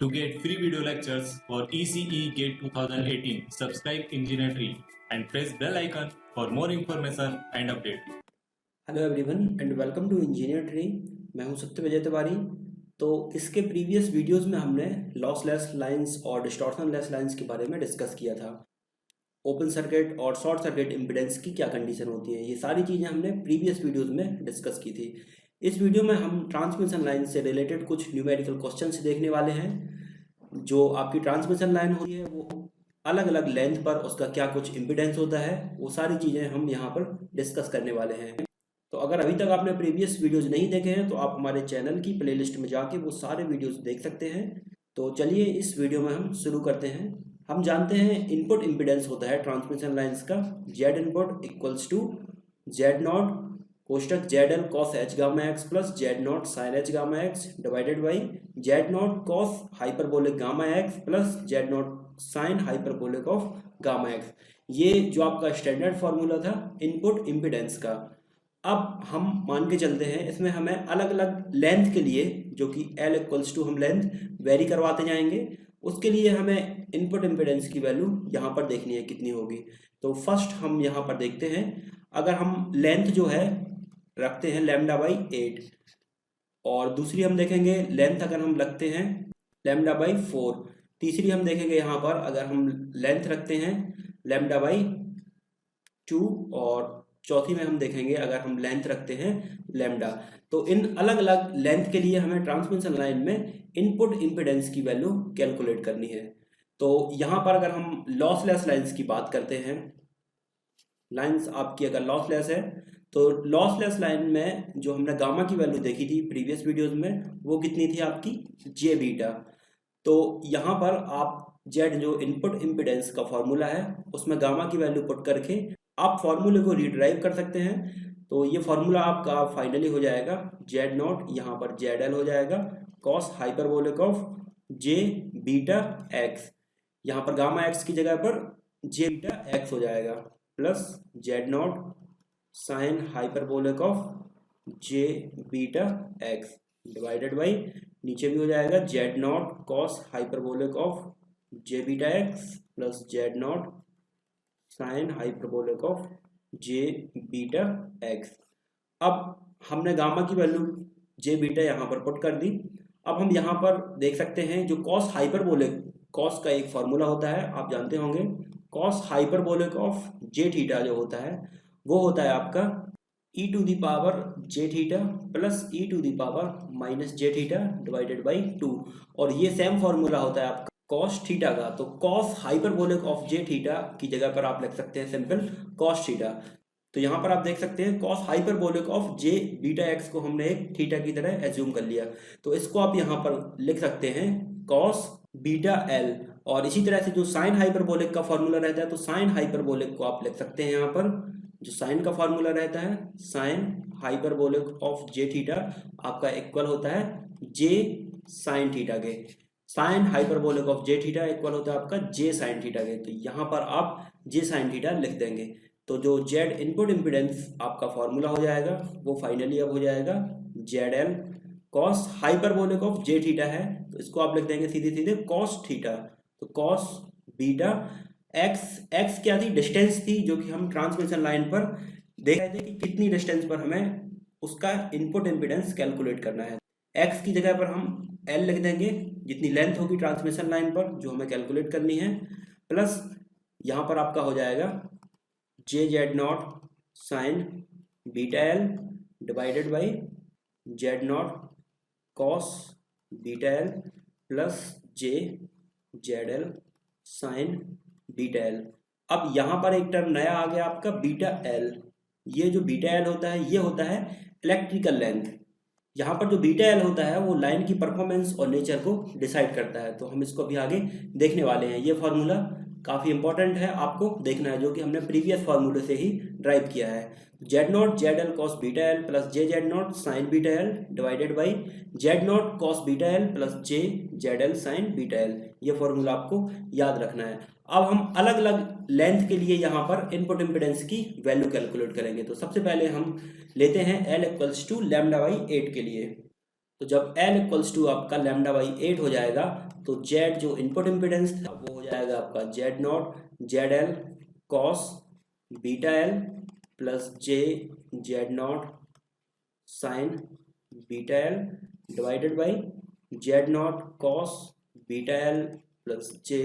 To get free video lectures for ECE GATE 2018, subscribe Engineer Tree and press bell icon for more information and update. Hello everyone and welcome to engineer tree. मैं हूं सत्य विजय तिवारी। तो इसके previous videos में हमने lossless lines और डिस्टॉर्शनलेस lines के बारे में डिस्कस किया था। ओपन सर्किट और शॉर्ट सर्किट इम्पीडेंस की क्या कंडीशन होती है, ये सारी चीज़ें हमने प्रीवियस वीडियोस में डिस्कस की थी। इस वीडियो में हम ट्रांसमिशन लाइन से रिलेटेड कुछ न्यूमेरिकल क्वेश्चंस देखने वाले हैं। जो आपकी ट्रांसमिशन लाइन होती है वो अलग अलग लेंथ पर उसका क्या कुछ इम्पीडेंस होता है, वो सारी चीज़ें हम यहाँ पर डिस्कस करने वाले हैं। तो अगर अभी तक आपने प्रीवियस वीडियोस नहीं देखे हैं तो आप हमारे चैनल की प्लेलिस्ट में जाके वो सारे वीडियोस देख सकते हैं। तो चलिए इस वीडियो में हम शुरू करते हैं। हम जानते हैं इनपुट इम्पीडेंस होता है ट्रांसमिशन लाइंस का Z input equals to Z naught कोष्टक Z L cos H gamma X plus Z naught sine H gamma X divided by Z naught cos hyperbolic gamma X plus Z naught sine hyperbolic of gamma X. ये जो आपका standard formula था input impedance का। अब हम मान के चलते हैं इसमें हमें अलग अलग लेंथ के लिए, जो कि L इक्वल्स टू हम लेंथ वेरी करवाते जाएंगे, उसके लिए हमें इनपुट इम्पीडेंस की वैल्यू यहाँ पर देखनी है कितनी होगी। तो फर्स्ट हम यहाँ पर देखते हैं, अगर हम लेंथ जो है रखते हैं लैम्डा बाई 8 और दूसरी हम देखेंगे लेंथ अगर हम रखते हैं लैम्डा बाई 4, तीसरी हम देखेंगे यहाँ पर अगर हम लेंथ रखते हैं लैम्डा बाई 2 और चौथी में हम देखेंगे अगर हम लेंथ रखते हैं लैम्डा। तो इन अलग अलग लेंथ के लिए हमें ट्रांसमिशन लाइन में इनपुट इम्पीडेंस की वैल्यू कैलकुलेट करनी है। तो यहाँ पर अगर हम लॉसलेस लाइंस की बात करते हैं, लाइंस आपकी अगर लॉसलेस है तो लॉसलेस लाइन में जो हमने गामा की वैल्यू देखी थी प्रीवियस वीडियोस में वो कितनी थी आपकी जे बीटा। तो यहाँ पर आप जेड जो इनपुट इम्पीडेंस का फॉर्मूला है उसमें गामा की वैल्यू पुट करके आप फॉर्मूले को रीड्राइव कर सकते हैं। तो ये फॉर्मूला आपका फाइनली हो जाएगा जेड नॉट, यहाँ पर जेड एल हो जाएगा cos hyperbolic of J beta x, यहाँ पर गामा एक्स की जगह पर जे बीटा एक्स हो जाएगा plus Z naught sine hyperbolic of J beta x divided by नीचे भी हो जाएगा Z naught cos hyperbolic of J beta x plus Z naught sine hyperbolic of J beta x. अब हमने गामा की value जे beta यहाँ पर put कर दी। अब हम यहाँ पर देख सकते हैं जो कॉस हाइपरबोलिक, कॉस का एक फॉर्मूला होता है आप जानते होंगे, cos hyperbolic of j theta जो होता है वो होता है आपका e to the power j theta plus e to the power minus j theta divided by 2, और ये सेम फॉर्मूला होता है आपका कॉस थीटा का। तो cos hyperbolic of j theta की जगह पर आप लिख सकते हैं सिंपल कॉस थीटा। तो यहाँ पर आप देख सकते हैं cos hyperbolic of J beta x को हमने एक थीटा की तरह एज्यूम कर लिया, तो इसको आप यहाँ पर लिख सकते हैं कॉस बीटा एल। और इसी तरह से जो साइन हाइपरबोलिक का फॉर्मूला रहता है तो साइन हाइपरबोलिक को आप लिख सकते हैं यहाँ पर, जो साइन का फॉर्मूला रहता है sign hyperbolic of j theta आपका इक्वल होता है जे साइन थीटा के। Sign hyperbolic of j theta equal होता है आपका जे साइन थीटा के, तो यहाँ पर आप जे साइन थीटा लिख देंगे। तो जो जेड इनपुट इम्पीडेंस आपका फॉर्मूला हो जाएगा वो फाइनली अब हो जाएगा Z L cos hyperbolic of j theta है तो इसको आप लिख देंगे सीधे सीधे कॉस थीटा। तो कॉस बीटा एक्स, एक्स क्या थी, डिस्टेंस थी जो कि हम ट्रांसमिशन लाइन पर देख रहे थे कि कितनी डिस्टेंस पर हमें उसका इनपुट इम्पीडेंस कैलकुलेट करना है। एक्स की जगह पर हम एल लिख देंगे जितनी लेंथ होगी ट्रांसमिशन लाइन पर जो हमें कैलकुलेट करनी है, प्लस यहाँ पर आपका हो जाएगा J Z naught sine beta L divided by Z naught cos beta L plus J Z L sine beta L. अब यहाँ पर एक टर्म नया आ गया आपका बीटा एल। ये जो बीटा एल होता है ये होता है इलेक्ट्रिकल लेंथ। यहाँ पर जो बीटा एल होता है वो लाइन की परफॉर्मेंस और नेचर को डिसाइड करता है, तो हम इसको अभी आगे देखने वाले हैं। ये फॉर्मूला काफ़ी इंपॉर्टेंट है, आपको देखना है, जो कि हमने प्रीवियस फार्मूले से ही ड्राइव किया है। Z not Z L cos beta L plus J Z naught sine beta L divided by Z naught cos beta L plus J Z L sine beta L, ये फॉर्मूला आपको याद रखना है। अब हम अलग अलग लेंथ के लिए यहाँ पर इनपुट इम्पीडेंस की वैल्यू कैलकुलेट करेंगे। तो सबसे पहले हम लेते हैं L equals to lambda by 8 के लिए। तो जब एल इक्वल्स टू आपका लैम्डा बाई 8 हो जाएगा तो जेड जो इनपुट इम्पिडेंस था वो हो जाएगा आपका Z not Z L cos beta L plus J Z naught sine beta L divided by Z naught cos beta L plus J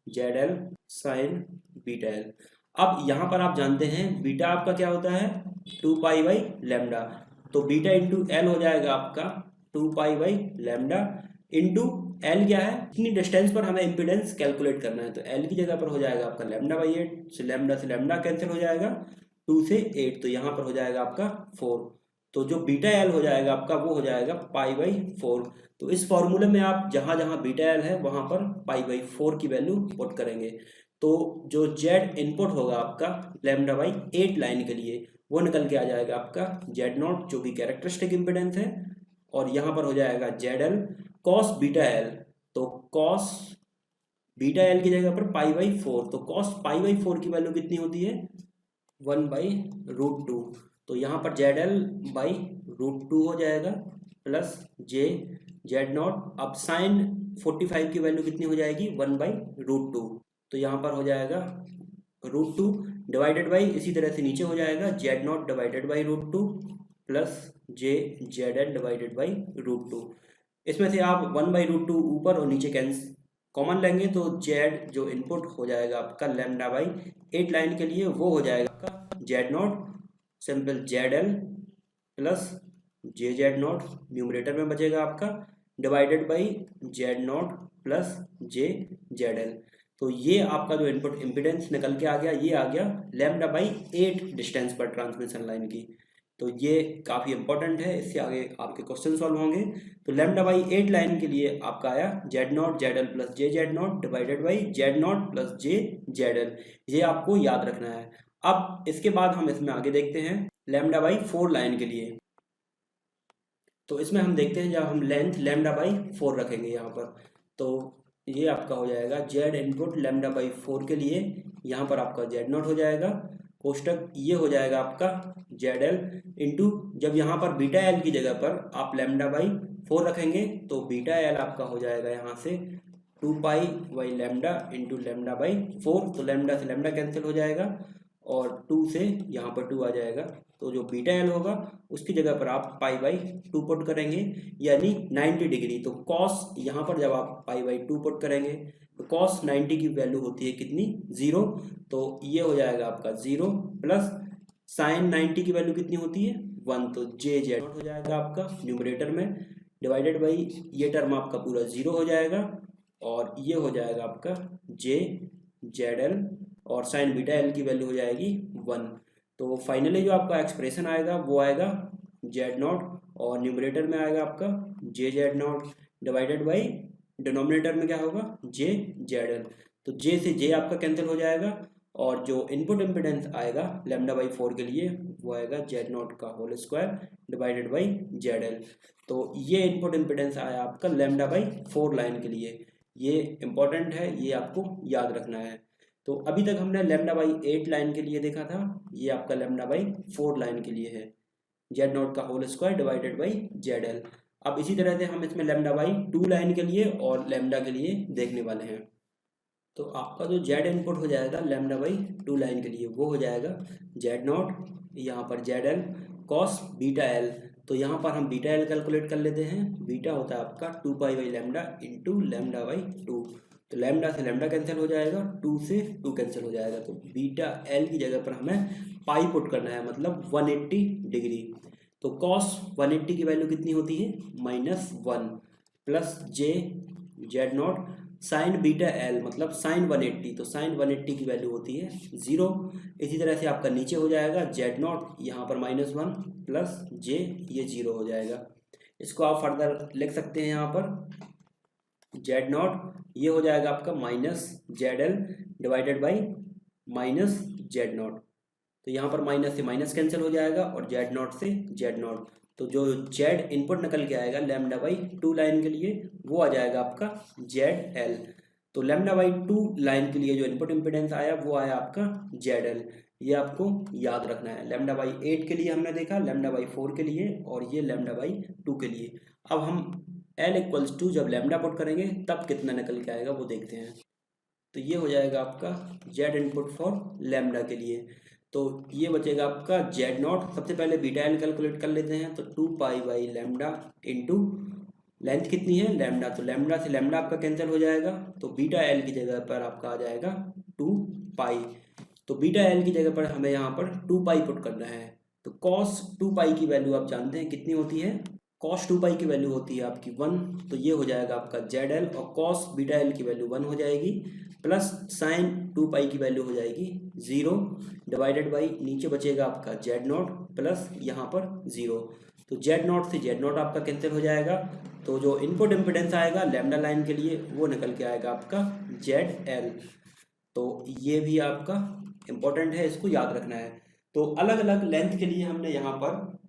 Z L sine beta L. अब यहाँ पर आप जानते हैं बीटा आपका क्या होता है 2 पाई बाई लैम्डा, तो बीटा इंटू एल हो जाएगा आपका 2 pi by lambda into L क्या है, इतनी डिस्टेंस पर हमें इम्पीडेंस कैलकुलेट करना है, तो एल की जगह पर हो जाएगा आपका लैम्डा बाई 8, से लैम्डा कैंसिल हो जाएगा 2 से 8, तो यहाँ पर हो जाएगा आपका 4, तो जो बीटा एल हो जाएगा आपका वो हो जाएगा पाई बाई 4। तो इस फॉर्मूले में आप जहाँ जहाँ बीटा एल है वहाँ पर पाई बाई 4 की वैल्यू पुट करेंगे, तो जो जेड इनपुट होगा आपका लैम्डा बाई 8 लाइन के लिए वो निकल के आ जाएगा आपका जेड नॉट जो भी कैरेक्टरिस्टिक इम्पिडेंस है, और यहाँ पर हो जाएगा Z L cos beta L, तो कॉस बीटा एल की जगह पर पाई बाई 4, तो कॉस पाई बाई 4 की वैल्यू कितनी होती है 1 बाई रूट 2, तो यहाँ पर जेड एल बाई रूट 2 हो जाएगा प्लस जे जेड नॉट, अब साइन 45 की वैल्यू कितनी हो जाएगी 1 बाई रूट 2, तो यहाँ पर हो जाएगा रूट 2 डिवाइडेड बाई, इसी तरह से नीचे हो जाएगा Z naught divided by root 2 plus J Z L divided by root 2। इसमें से आप 1 बाई रूट 2 ऊपर और नीचे कैंसिल कॉमन लेंगे, तो जेड जो इनपुट हो जाएगा आपका लैम्डा बाई 8 लाइन के लिए वो हो जाएगा आपका Z not simple Z L plus J Z not numerator में बचेगा आपका divided by Z not plus J Z L. तो ये आपका जो इनपुट इम्पिडेंस निकल के आ गया, ये आ गया लैम्डा बाई 8 डिस्टेंस पर ट्रांसमिशन लाइन की, तो ये काफ़ी इंपॉर्टेंट है, इससे आगे आपके क्वेश्चन सॉल्व होंगे। तो लैम्डा बाई 8 लाइन के लिए आपका आया Z not Z L plus J Z naught divided by Z not plus J Z L, ये आपको याद रखना है। अब इसके बाद हम इसमें आगे देखते हैं लैम्डा बाई 4 लाइन के लिए, तो इसमें हम देखते हैं जब हम लेंथ लैम्डा बाई 4 रखेंगे यहाँ पर, तो ये आपका हो जाएगा जेड इनपुट लैम्डा बाई 4 के लिए, यहाँ पर आपका जेड नॉट हो जाएगा कोष्टक, ये हो जाएगा आपका जेड एल इंटू, जब यहाँ पर बीटा एल की जगह पर आप लैम्डा बाई 4 रखेंगे तो बीटा एल आपका हो जाएगा यहाँ से 2 pi by lambda into lambda by 4, तो लैम्डा से लैम्डा कैंसिल हो जाएगा और 2 से यहाँ पर 2 आ जाएगा, तो जो बीटा एल होगा उसकी जगह पर आप पाई बाई 2 पुट करेंगे यानी 90 डिग्री, तो कॉस यहाँ पर जब आप पाई बाई 2 पुट करेंगे तो कॉस 90 की वैल्यू होती है कितनी 0, तो ये हो जाएगा आपका 0 प्लस साइन 90 की वैल्यू कितनी होती है 1, तो जे जेड हो जाएगा आपका न्यूमरेटर में डिवाइडेड बाई ये टर्म आपका पूरा 0 हो जाएगा और ये हो जाएगा आपका जे जेड एल और साइन बीटा एल की वैल्यू हो जाएगी 1, तो फाइनली जो आपका एक्सप्रेशन आएगा वो आएगा जेड नॉट और न्यूमरेटर में आएगा आपका J Z naught divided by denominator में क्या होगा जे जेड एल, तो जे से जे आपका कैंसिल हो जाएगा और जो इनपुट इम्पिडेंस आएगा लैम्डा बाई 4 के लिए वो आएगा जेड नॉट का whole square divided by Z L, तो ये इनपुट इम्पिडेंस आया आपका लैम्डा बाई 4 लाइन के लिए, ये इंपॉर्टेंट है, ये आपको याद रखना है। तो अभी तक हमने लैम्डा बाई 8 लाइन के लिए देखा था, ये आपका लैम्डा बाई 4 लाइन के लिए है जेड नॉट का whole square divided by Z L. अब इसी तरह से हम इसमें लैम्डा बाई 2 लाइन के लिए और लैम्डा के लिए देखने वाले हैं, तो आपका जो जेड इनपुट हो जाएगा लैम्डा बाई 2 लाइन के लिए वो हो जाएगा जेड नॉट यहाँ पर Z L cos beta L, तो यहाँ पर हम बीटा एल कैलकुलेट कर लेते हैं, बीटा होता है आपका 2 pi by lambda into lambda by 2, तो लैम्डा से लैम्डा कैंसिल हो जाएगा 2 से 2 कैंसिल हो जाएगा, तो बीटा एल की जगह पर हमें पाई पुट करना है मतलब 180 डिग्री, तो कॉस 180 की वैल्यू कितनी होती है -1 प्लस जे Z naught sine beta L मतलब साइन 180, तो साइन 180 की वैल्यू होती है 0, इसी तरह से आपका नीचे हो जाएगा जेड नॉट यहाँ पर -1 प्लस जे ये 0 हो जाएगा, इसको आप फर्दर लिख सकते हैं यहाँ पर जेड नॉट ये हो जाएगा आपका minus Z L divided by minus Z not, तो यहाँ पर माइनस से माइनस कैंसिल हो जाएगा और जेड नॉट से जेड नॉट, तो जो जेड इनपुट निकल के आएगा लैम्डा बाई 2 लाइन के लिए वो आ जाएगा आपका जेड एल, तो लैम्डा बाई 2 लाइन के लिए जो इनपुट इम्पिडेंस आया वो आया आपका जेड एल, ये आपको याद रखना है। लैम्डा बाई 8 के लिए हमने देखा, लैम्डा बाई 4 के लिए और ये लैम्डा बाई 2 के लिए। अब हम एल इक्वल्स टू जब लैम्डा पुट करेंगे तब कितना निकल के आएगा वो देखते हैं। तो ये हो जाएगा आपका जेड इनपुट फॉर लैम्डा के लिए। तो ये बचेगा आपका जेड नॉट। सबसे पहले बीटा एल कैलकुलेट कर लेते हैं। तो 2π/λ इंटू लेंथ कितनी है लैम्डा, तो लैम्डा से लैम्डा आपका कैंसिल हो जाएगा। तो बीटा एल की जगह पर आपका आ जाएगा 2π। तो बीटा एल की जगह पर हमें यहाँ पर 2π पुट करना है। तो cos 2π की वैल्यू आप जानते हैं कितनी होती है, cos 2π की वैल्यू होती है आपकी 1। तो ये हो जाएगा आपका जेड एल, और cos बीटा एल की वैल्यू 1 हो जाएगी, प्लस साइन 2π की वैल्यू हो जाएगी 0, डिवाइडेड बाई नीचे बचेगा आपका जेड नॉट प्लस यहाँ पर 0। तो जेड नॉट से जेड नॉट आपका कैंसिल हो जाएगा। तो जो इनपुट इम्पिडेंस आएगा लैम्डा लाइन के लिए वो निकल के आएगा आपका जेड एल। तो ये भी आपका इम्पोर्टेंट है, इसको याद रखना है। तो अलग अलग लेंथ के लिए हमने यहाँ पर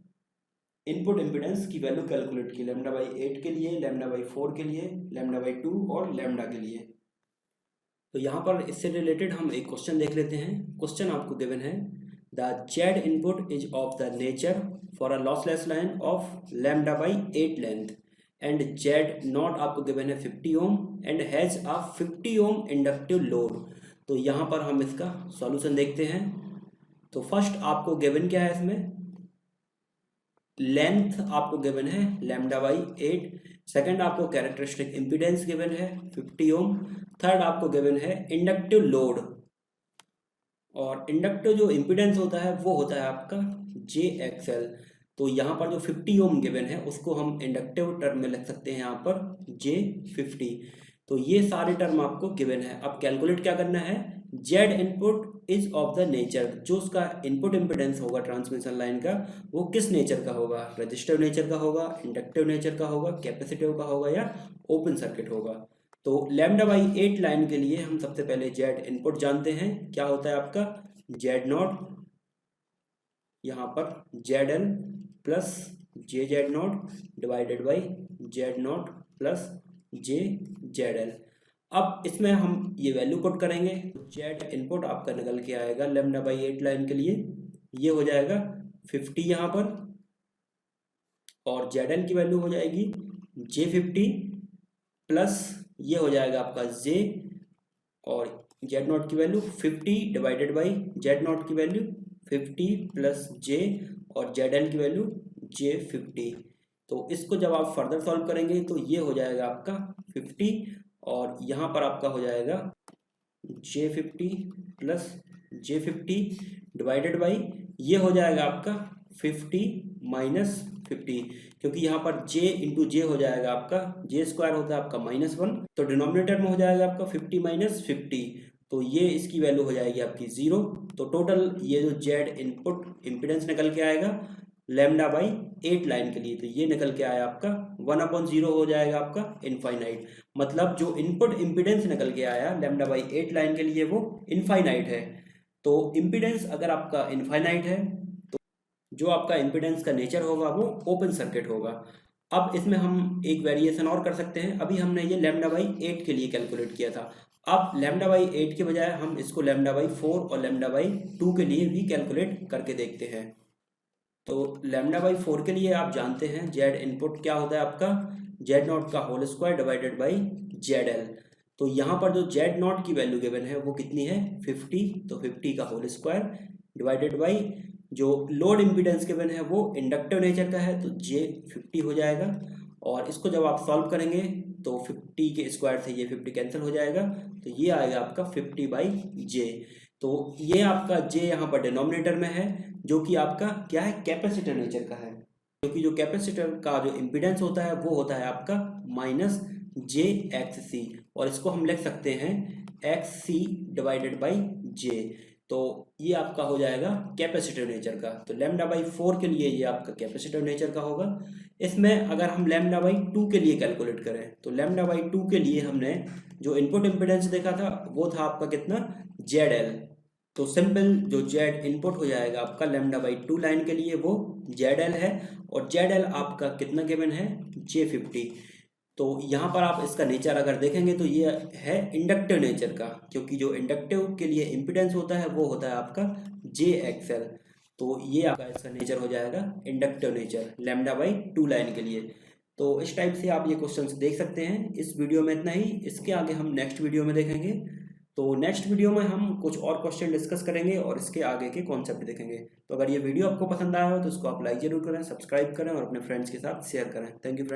इनपुट इम्पिडेंस की वैल्यू कैलकुलेट की, λ/8 के लिए, λ/4 के लिए, λ/2 और लैम्डा के लिए। तो यहाँ पर इससे रिलेटेड हम एक क्वेश्चन देख लेते हैं। क्वेश्चन आपको गिवन है the Z input is of the nature for a lossless line of λ/8 length and Z naught आपको गिवन है 50 ohm and has a 50 ohm inductive load. तो यहाँ पर हम इसका सॉल्यूशन देखते हैं। तो फर्स्ट आपको गिवन क्या है, इसमें लेंथ आपको गिवन है λ/8, सेकंड आपको कैरेक्टरिस्टिक इम्पीडेंस गिवन है 50 ओम, थर्ड आपको गिवन है इंडक्टिव लोड, और इंडक्टिव जो इम्पीडेंस होता है वो होता है आपका JXL। तो यहाँ पर जो 50 ओम गिवन है उसको हम इंडक्टिव टर्म में लिख सकते हैं यहाँ पर J50। तो ये सारे टर्म आपको गिवन है। अब कैलकुलेट क्या करना है, Z input is of the nature, जो उसका इनपुट इम्पिडेंस होगा ट्रांसमिशन लाइन का वो किस नेचर का होगा, रेजिस्टिव नेचर का होगा, इंडक्टिव नेचर का होगा, कैपेसिटिव का होगा या ओपन सर्किट होगा। तो λ/8 लाइन के लिए हम सबसे पहले जेड इनपुट जानते हैं, क्या होता है आपका जेड नॉट, यहाँ पर Z L plus J Z naught divided by Z not plus J Z L. अब इसमें हम ये वैल्यू पुट करेंगे, जेड इनपुट आपका निकल के आएगा λ/8 लाइन के लिए, ये हो जाएगा 50 यहाँ पर, और जेड एल की वैल्यू हो जाएगी J50 प्लस ये हो जाएगा आपका J, और जेड नॉट की value 50 divided by Z naught की वैल्यू 50 प्लस J, और जेड एल की वैल्यू J50। तो इसको जब आप फर्दर सॉल्व करेंगे तो ये हो जाएगा आपका 50, और यहाँ पर आपका हो जाएगा J50 plus J50 divided by ये हो जाएगा आपका 50 माइनस 50, क्योंकि यहाँ पर J इंटू J हो जाएगा आपका J स्क्वायर होता है आपका -1, तो डिनोमिनेटर में हो जाएगा आपका 50 माइनस 50, तो ये इसकी वैल्यू हो जाएगी आपकी 0। तो टोटल ये जो जेड इनपुट इम्पिडेंस निकल के आएगा λ/8 लाइन के लिए, तो ये निकल के आया आपका 1/0 हो जाएगा आपका इनफाइनाइट। मतलब जो इनपुट इम्पिडेंस निकल के आया λ/8 लाइन के लिए वो इनफाइनाइट है। तो इम्पिडेंस अगर आपका इनफाइनाइट है तो जो आपका इम्पिडेंस का नेचर होगा वो ओपन सर्किट होगा। अब इसमें हम एक वेरिएशन और कर सकते हैं। अभी हमने ये λ/8 के लिए कैलकुलेट किया था, अब λ/8 के बजाय हम इसको λ/4 और λ/2 के लिए भी कैलकुलेट करके देखते हैं। तो λ/4 के लिए आप जानते हैं जेड इनपुट क्या होता है आपका जेड नॉट का whole square divided by Z L. तो यहाँ पर जो जेड नॉट की वैल्यू गिवन है वो कितनी है 50, तो 50 का होल स्क्वायर डिवाइडेड बाई जो लोड इम्पीडेंस गिवन है वो इंडक्टिव नेचर का है, तो J50 हो जाएगा। और इसको जब आप सॉल्व करेंगे तो 50 के स्क्वायर से ये 50 कैंसिल हो जाएगा, तो ये आएगा आपका 50/J। तो ये आपका J यहाँ पर डिनोमिनेटर में है, जो कि आपका क्या है कैपेसिटर नेचर का है, क्योंकि जो कैपेसिटर का जो इम्पीडेंस होता है वो होता है आपका -JXC, और इसको हम लिख सकते हैं XC डिवाइडेड बाई J। तो ये आपका हो जाएगा कैपेसिटर नेचर का। तो λ/4 के लिए ये आपका कैपेसिटर नेचर का होगा। इसमें अगर हम λ/2 के लिए कैलकुलेट करें तो λ/2 के लिए हमने जो इनपुट इम्पीडेंस देखा था वो था आपका कितना ZL। तो सिंपल जो जेड इनपुट हो जाएगा आपका λ/2 लाइन के लिए वो ZL है, और ZL आपका कितना गिवन है J50। तो यहाँ पर आप इसका नेचर अगर देखेंगे तो ये है इंडक्टिव नेचर का, क्योंकि जो इंडक्टिव के लिए इम्पीडेंस होता है वो होता है आपका JXL। तो ये आपका इसका नेचर हो जाएगा इंडक्टिव नेचर λ/2 लाइन के लिए। तो इस टाइप से आप ये क्वेश्चंस देख सकते हैं। इस वीडियो में इतना ही, इसके आगे हम नेक्स्ट वीडियो में देखेंगे। तो नेक्स्ट वीडियो में हम कुछ और क्वेश्चन डिस्कस करेंगे और इसके आगे के कॉन्सेप्ट देखेंगे। तो अगर ये वीडियो आपको पसंद आया हो तो इसको आप लाइक जरूर करें, सब्सक्राइब करें और अपने फ्रेंड्स के साथ शेयर करें। Thank you friends.